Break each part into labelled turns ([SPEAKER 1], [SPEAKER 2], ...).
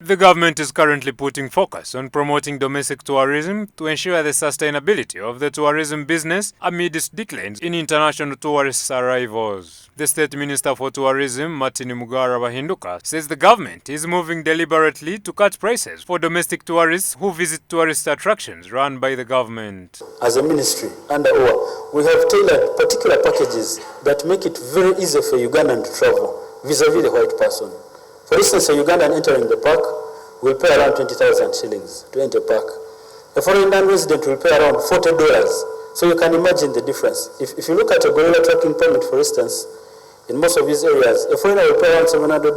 [SPEAKER 1] The government is currently putting focus on promoting domestic tourism to ensure the sustainability of the tourism business amidst declines in international tourist arrivals. The State Minister for Tourism, Martin Mugara Bahinduka, says the government is moving deliberately to cut prices for domestic tourists who visit tourist attractions run by the government.
[SPEAKER 2] As a ministry under OA, we have tailored particular packages that make it very easy for Ugandan to travel vis-a-vis the white person. For instance, a Ugandan entering the park will pay around 20,000 shillings to enter the park. A foreign non-resident will pay around $40. So you can imagine the difference. If you look at a gorilla tracking permit, for instance, in most of these areas, a foreigner will pay around $700,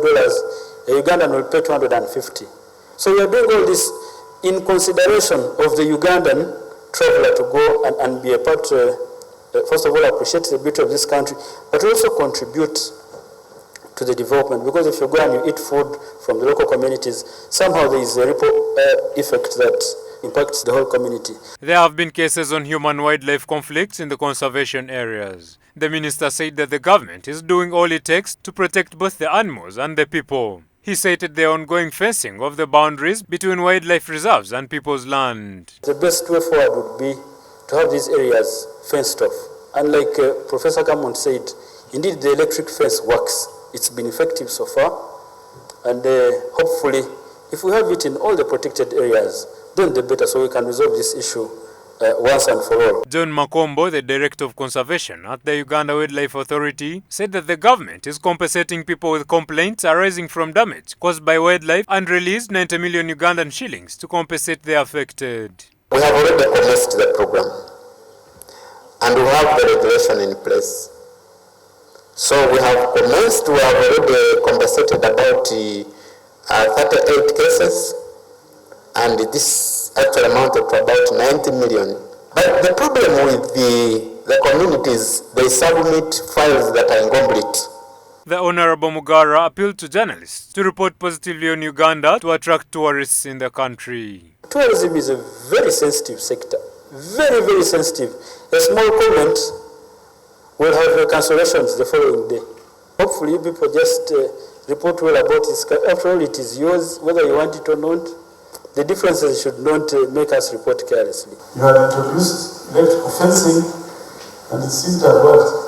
[SPEAKER 2] a Ugandan will pay $250. So we are doing all this in consideration of the Ugandan traveler to go and be a part, first of all, appreciate the beauty of this country, but also contribute to the development, because if you go and you eat food from the local communities, somehow there is a ripple effect that impacts the whole community.
[SPEAKER 1] There have been cases on human-wildlife conflicts in the conservation areas. The minister said that the government is doing all it takes to protect both the animals and the people. He cited the ongoing fencing of the boundaries between wildlife reserves and people's land.
[SPEAKER 2] The best way forward would be to have these areas fenced off. And like Professor Cameron said, indeed the electric fence works. It's been effective so far, and hopefully, if we have it in all the protected areas, then the better, so we can resolve this issue once and for all.
[SPEAKER 1] John Makombo, the Director of Conservation at the Uganda Wildlife Authority, said that the government is compensating people with complaints arising from damage caused by wildlife and released 90 million Ugandan shillings to compensate the affected.
[SPEAKER 3] We have already commenced the program, and we have the regulation in place. So we have commenced, we have already compensated about 38 cases, and this actually amounted to about 90 million. But the problem with the communities, they submit files that are incomplete.
[SPEAKER 1] The Honorable Mugara appealed to journalists to report positively on Uganda to attract tourists in the country.
[SPEAKER 2] Tourism is a very sensitive sector, very, very sensitive. A small comment will have cancellations the following day. Hopefully you people just report well about this. After all, it is yours, whether you want it or not. The differences should not make us report carelessly.
[SPEAKER 4] You had introduced electrical fencing, and it seems to have worked.